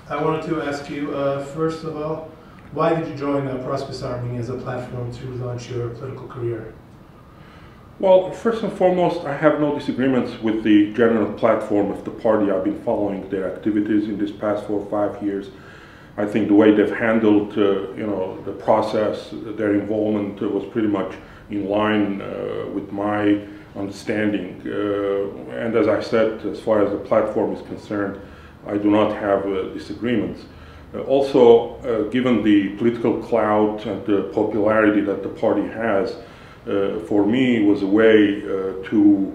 I wanted to ask you, first of all, why did you join Prosperous Armenia as a platform to launch your political career? Well, first and foremost, I have no disagreements with the general platform of the party. I've been following their activities in this past 4 or 5 years. I think the way they've handled, the process, their involvement was pretty much in line with my understanding. And as I said, as far as the platform is concerned, I do not have disagreements. Also, given the political clout and the popularity that the party has, for me it was a way to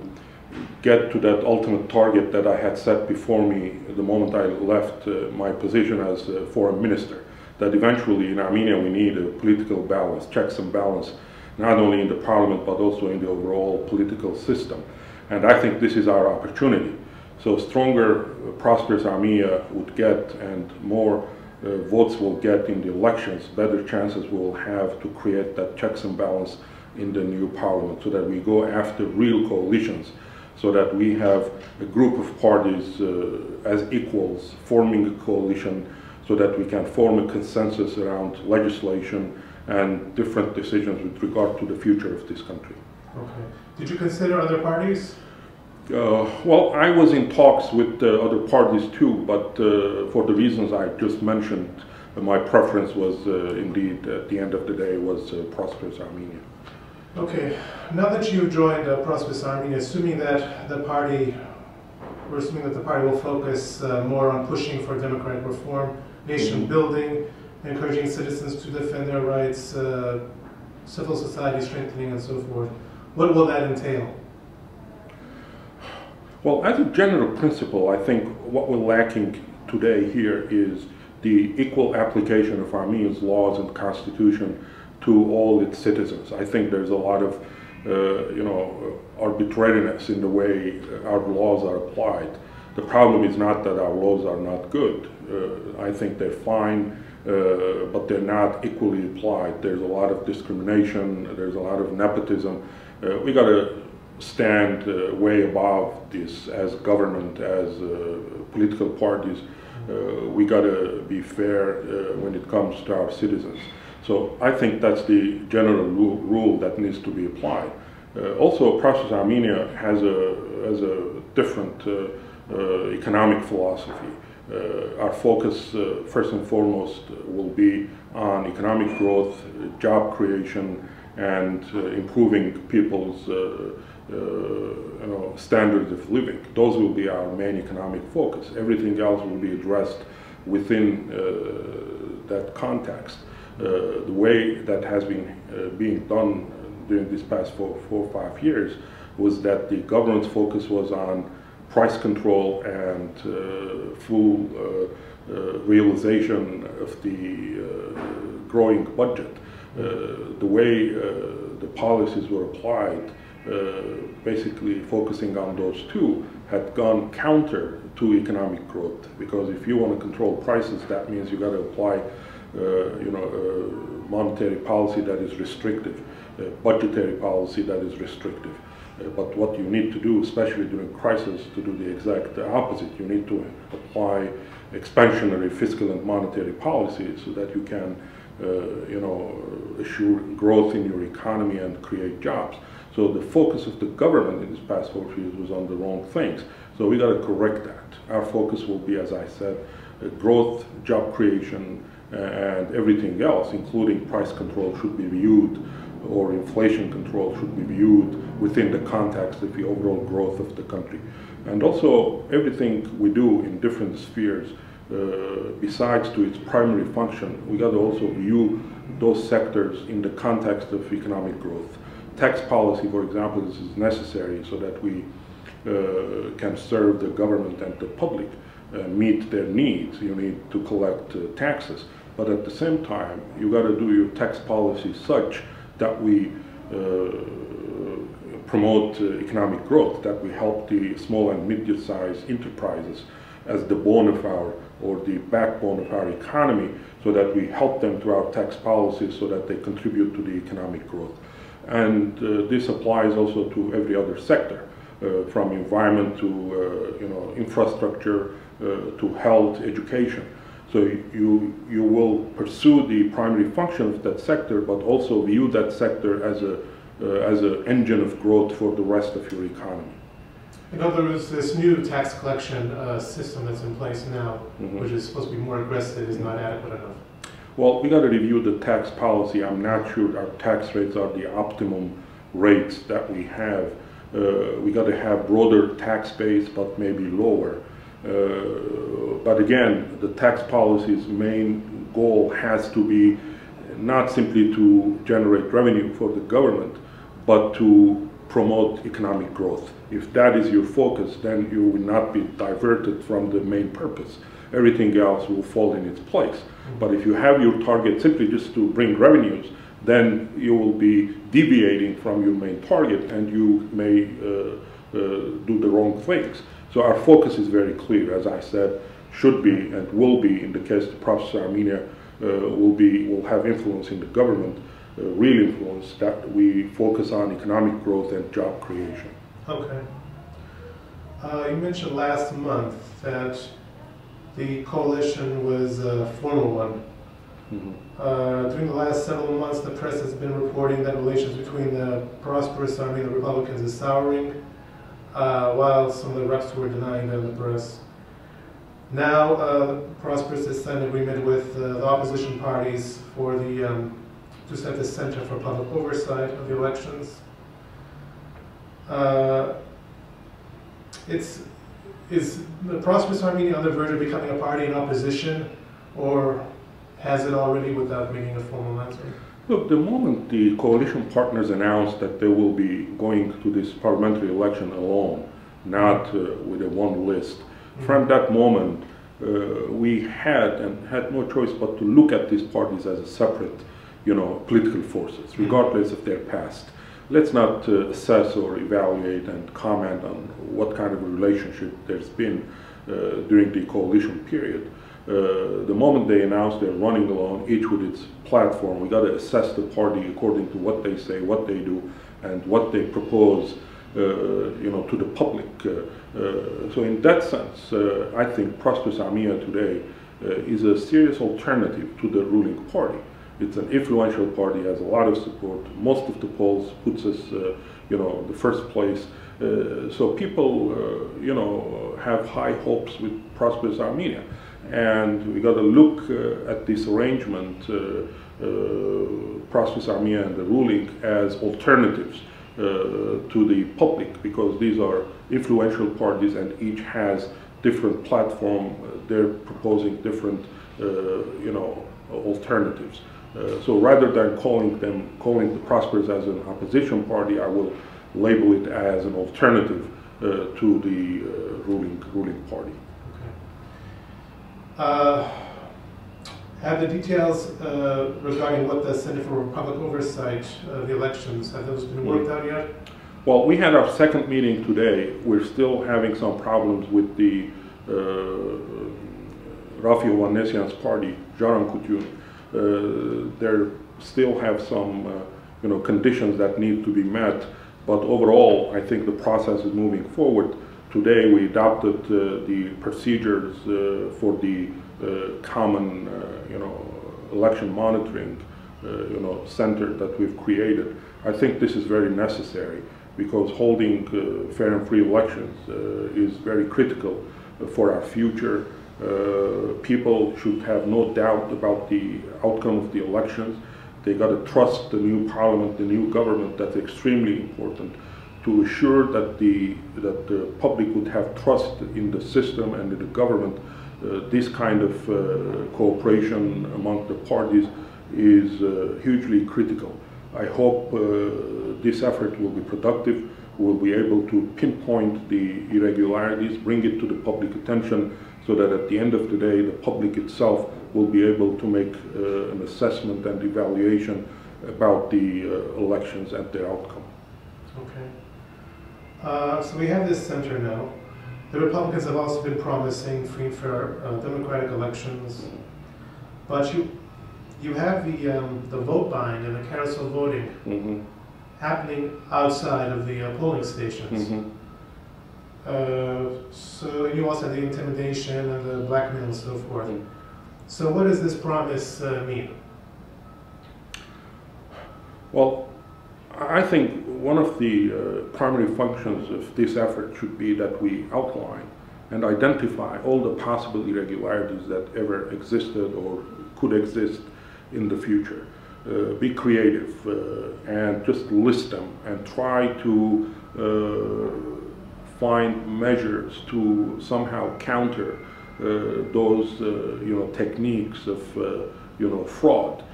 get to that ultimate target that I had set before me the moment I left my position as foreign minister, that eventually in Armenia we need a political balance, checks and balance, not only in the parliament but also in the overall political system. And I think this is our opportunity. So stronger, prosperous Armenia would get, and more votes will get in the elections, better chances we will have to create that checks and balance in the new parliament, so that we go after real coalitions, so that we have a group of parties as equals forming a coalition, so that we can form a consensus around legislation and different decisions with regard to the future of this country. Okay. Did you consider other parties? Well, I was in talks with other parties too, but for the reasons I just mentioned, my preference was indeed, at the end of the day, was Prosperous Armenia. Okay. Now that you've joined Prosperous Armenia, assuming that the party will focus more on pushing for democratic reform, nation building, encouraging citizens to defend their rights, civil society strengthening, and so forth, what will that entail? Well, as a general principle, I think what we're lacking today here is the equal application of Armenia's laws and constitution to all its citizens. I think there's a lot of, arbitrariness in the way our laws are applied. The problem is not that our laws are not good. I think they're fine, but they're not equally applied. There's a lot of discrimination. There's a lot of nepotism. We got to stand way above this as government, as political parties. We got to be fair when it comes to our citizens. So I think that's the general rule that needs to be applied. Also, Prosperous Armenia has a different economic philosophy. Our focus, first and foremost, will be on economic growth, job creation, and improving people's standards of living. Those will be our main economic focus. Everything else will be addressed within that context. The way that has been being done during these past 4 or 5 years was that the government's focus was on price control and full realization of the growing budget. The way the policies were applied, basically focusing on those two, had gone counter to economic growth. Because if you want to control prices, that means you got to apply monetary policy that is restrictive, budgetary policy that is restrictive. But what you need to do, especially during crisis, to do the exact opposite. You need to apply expansionary fiscal and monetary policies so that you can, assure growth in your economy and create jobs. So the focus of the government in this past 4 years was on the wrong things. So we got to correct that. Our focus will be, as I said, growth, job creation, and everything else, including price control, should be viewed, or inflation control should be viewed within the context of the overall growth of the country. And also, everything we do in different spheres, besides to its primary function, we got to also view those sectors in the context of economic growth. Tax policy, for example, is necessary so that we can serve the government and the public, meet their needs. You need to collect taxes. But at the same time, you got to do your tax policy such that we promote economic growth, that we help the small and medium-sized enterprises as the bone of our, or the backbone of our economy, so that we help them through our tax policies so that they contribute to the economic growth. And this applies also to every other sector, from environment to infrastructure, to health, education. So you will pursue the primary function of that sector, but also view that sector as an engine of growth for the rest of your economy. In other words, this new tax collection system that's in place now, which is supposed to be more aggressive, is not adequate enough. Well, we got to review the tax policy. I'm not sure our tax rates are the optimum rates that we have. We got to have broader tax base, but maybe lower. But again, the tax policy's main goal has to be not simply to generate revenue for the government, but to promote economic growth. If that is your focus, then you will not be diverted from the main purpose. Everything else will fall in its place. But if you have your target simply just to bring revenues, then you will be deviating from your main target, and you may do the wrong things. So our focus is very clear, as I said, should be and will be in the case of Process Armenia will have influence in the government, real influence, that we focus on economic growth and job creation. Okay. You mentioned last month that the coalition was a formal one. During the last several months, the press has been reporting that relations between the prosperous Armenian and the Republicans is souring, while some of the reps were denying that in the press. Now, Prosperous has signed an agreement with the opposition parties for the to set the Center for Public Oversight of the elections. Is the Prosperous Armenia on the verge of becoming a party in opposition, or has it already without making a formal announcement? Look, the moment the coalition partners announced that they will be going to this parliamentary election alone, not with a one list, from that moment we had no choice but to look at these parties as a separate, political forces, regardless of their past. Let's not assess or evaluate and comment on what kind of a relationship there's been during the coalition period. The moment they announced they're running alone, each with its platform, we got to assess the party according to what they say, what they do, and what they propose, to the public. So in that sense, I think Prosperous Armenia today is a serious alternative to the ruling party. It's an influential party, has a lot of support. Most of the polls puts us, the first place. So people, have high hopes with Prosperous Armenia. And we got to look at this arrangement, Prosperous Armenia and the ruling, as alternatives to the public, because these are influential parties and each has different platform. They're proposing different, alternatives. So rather than calling the Prosperous as an opposition party, I will label it as an alternative to the ruling party. Have the details regarding what the Center for Public Oversight of the elections, have those been worked out yet? Well, we had our second meeting today. We're still having some problems with the Rafi Ovanesyan's party, Jaran Kutyun. They still have some conditions that need to be met, but overall I think the process is moving forward. Today we adopted the procedures for the common election monitoring center that we've created. I think this is very necessary because holding fair and free elections is very critical for our future. People should have no doubt about the outcome of the elections. They got to trust the new parliament, the new government. That's extremely important to assure that the public would have trust in the system and in the government. This kind of cooperation among the parties is hugely critical. I hope this effort will be productive. We'll be able to pinpoint the irregularities, bring it to the public attention, so that at the end of the day, the public itself will be able to make an assessment and evaluation about the elections and their outcome. Okay. So we have this center now. The Republicans have also been promising free and fair democratic elections, but you have the vote buying and the carousel voting happening outside of the polling stations. So you also have the intimidation and the blackmail and so forth. So what does this promise mean? Well, I think one of the primary functions of this effort should be that we outline and identify all the possible irregularities that ever existed or could exist in the future. Be creative and just list them and try to find measures to somehow counter those techniques of fraud.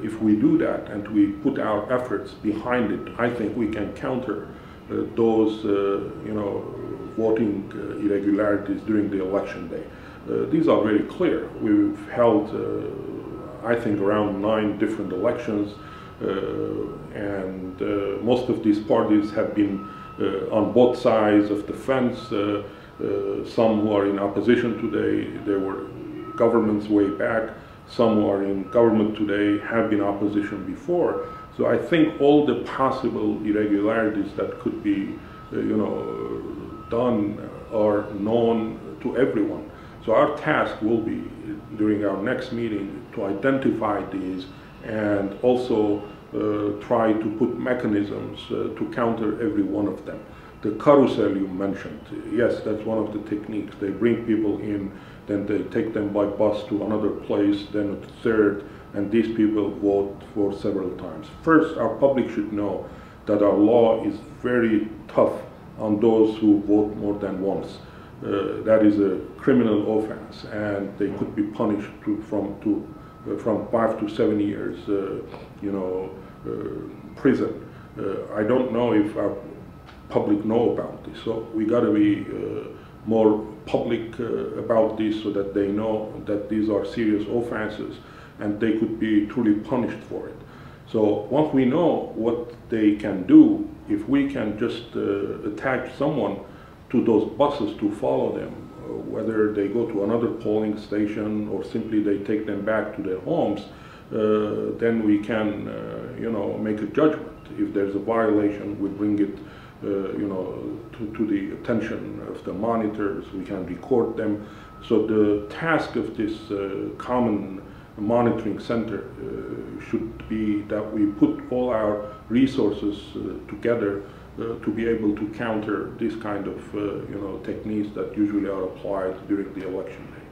If we do that and we put our efforts behind it, I think we can counter those voting irregularities during the election day. These are very clear. We've held I think around 9 different elections, and most of these parties have been on both sides of the fence. Some who are in opposition today, there were governments way back. Some who are in government today have been opposition before. So I think all the possible irregularities that could be, done are known to everyone. So our task will be, during our next meeting, to identify these and also try to put mechanisms to counter every one of them. The carousel you mentioned, yes, that's one of the techniques. They bring people in, then they take them by bus to another place, then a third, and these people vote for several times. First, our public should know that our law is very tough on those who vote more than once. That is a criminal offense, and they could be punished from 5 to 7 years, prison. I don't know if our public know about this, so we got to be more public about this so that they know that these are serious offenses and they could be truly punished for it. So once we know what they can do, if we can just attach someone to those buses to follow them, whether they go to another polling station or simply they take them back to their homes, then we can, make a judgment. If there's a violation, we bring it, to the attention of the monitors. We can record them. So the task of this common monitoring center should be that we put all our resources together to be able to counter this kind of techniques that usually are applied during the election day.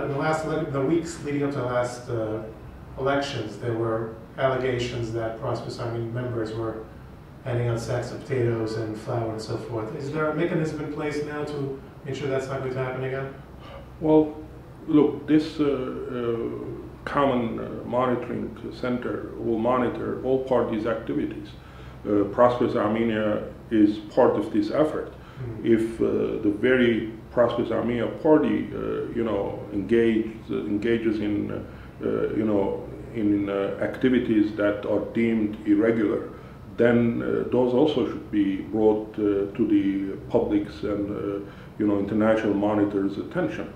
In the weeks leading up to the last elections, there were allegations that Prosperous Armenian members were handing out sacks of potatoes and flour and so forth. Is there a mechanism in place now to ensure that's not going to happen again? Well, look, this common monitoring center will monitor all parties' activities. Prosperous Armenia is part of this effort. Mm-hmm. If the very Prosperous Armenia party, engages in, activities that are deemed irregular, then those also should be brought to the public's and international monitors' attention.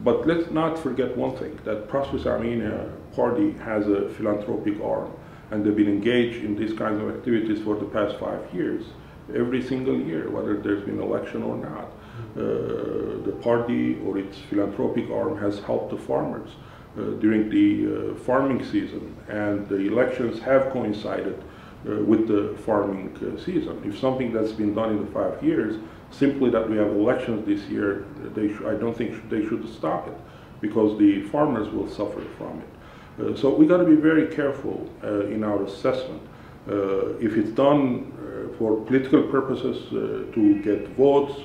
But let's not forget one thing: that Prosperous Armenia party has a philanthropic arm, and they've been engaged in these kinds of activities for the past 5 years. Every single year, whether there's been election or not, the party or its philanthropic arm has helped the farmers during the farming season, and the elections have coincided with the farming season. If something that's been done in the 5 years, simply that we have elections this year, I don't think they should stop it, because the farmers will suffer from it. So we got to be very careful in our assessment. If it's done for political purposes to get votes,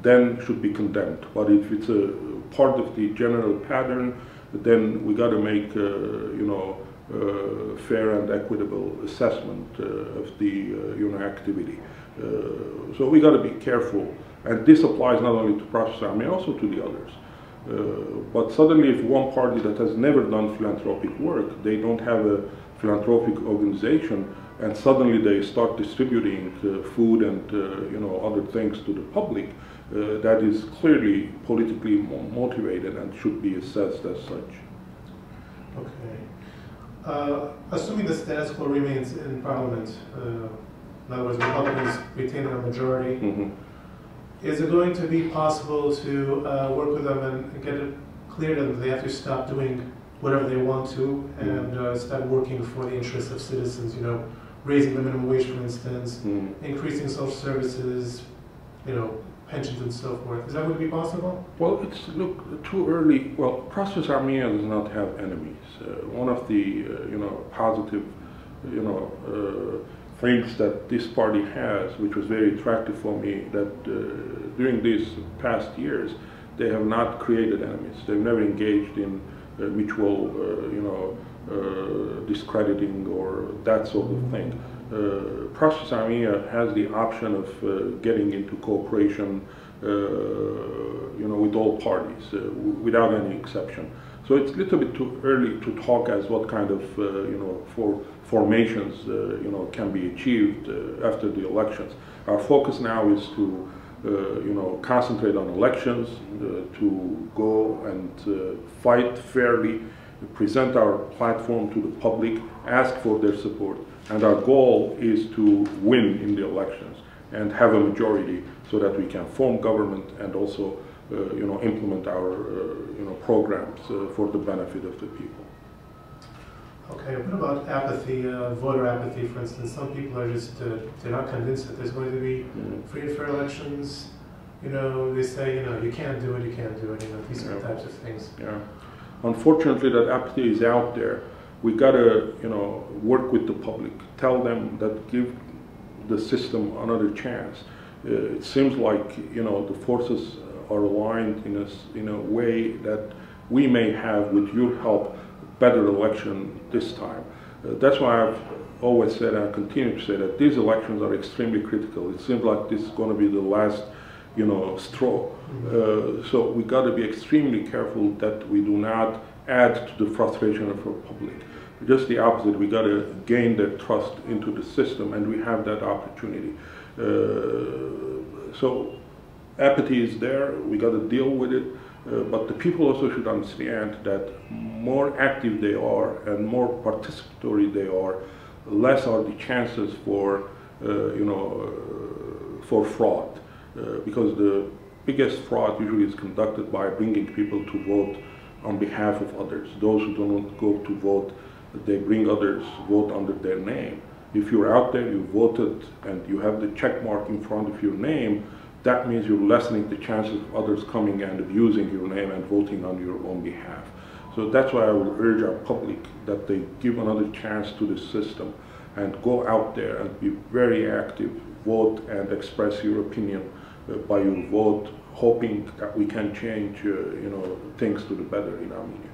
then should be condemned. But if it's a part of the general pattern, then we got to make fair and equitable assessment of the activity. So we got to be careful, and this applies not only to Prosperous Armenia, also to the others. But suddenly, if one party that has never done philanthropic work, they don't have a philanthropic organization, and suddenly they start distributing food and other things to the public, that is clearly politically motivated and should be assessed as such. Okay. Assuming the status quo remains in Parliament, in other words, Republicans retain a majority, mm-hmm. Is it going to be possible to work with them and get a clear to them that they have to stop doing whatever they want to and start working for the interests of citizens, you know, raising the minimum wage, for instance, increasing social services, you know, pensions and so forth. Is that going to be possible? Well, it's too early. Well, Prosperous Armenia does not have enemies. One of the positive things that this party has, which was very attractive for me, that during these past years they have not created enemies. They've never engaged in mutual discrediting or that sort of thing. Prosperous Armenia has the option of getting into cooperation, with all parties, without any exception. So it's a little bit too early to talk as what kind of, formations, can be achieved after the elections. Our focus now is to, concentrate on elections, to go and fight fairly, present our platform to the public, ask for their support. And our goal is to win in the elections and have a majority so that we can form government and also, implement our, programs for the benefit of the people. Okay, what about apathy, voter apathy, for instance? Some people are just, they're not convinced that there's going to be free and fair elections. You know, they say, you can't do it, you can't do it, these are the types of things. Yeah. Unfortunately, that apathy is out there. We gotta, work with the public, tell them that give the system another chance. It seems like, the forces are aligned in a way that we may have, with your help, better election this time. That's why I've always said, and I continue to say, that these elections are extremely critical. It seems like this is going to be the last, straw. So we got to be extremely careful that we do not add to the frustration of our public. Just the opposite, we got to gain their trust into the system, and we have that opportunity. So apathy is there, we got to deal with it, but the people also should understand that more active they are and more participatory they are, less are the chances for, for fraud. Because the biggest fraud usually is conducted by bringing people to vote on behalf of others. Those who do not go to vote, they bring others vote under their name. If you're out there, you voted, and you have the check mark in front of your name, that means you're lessening the chances of others coming and abusing your name and voting on your own behalf. So that's why I will urge our public that they give another chance to the system and go out there and be very active, vote and express your opinion by your vote, hoping that we can change things to the better in Armenia.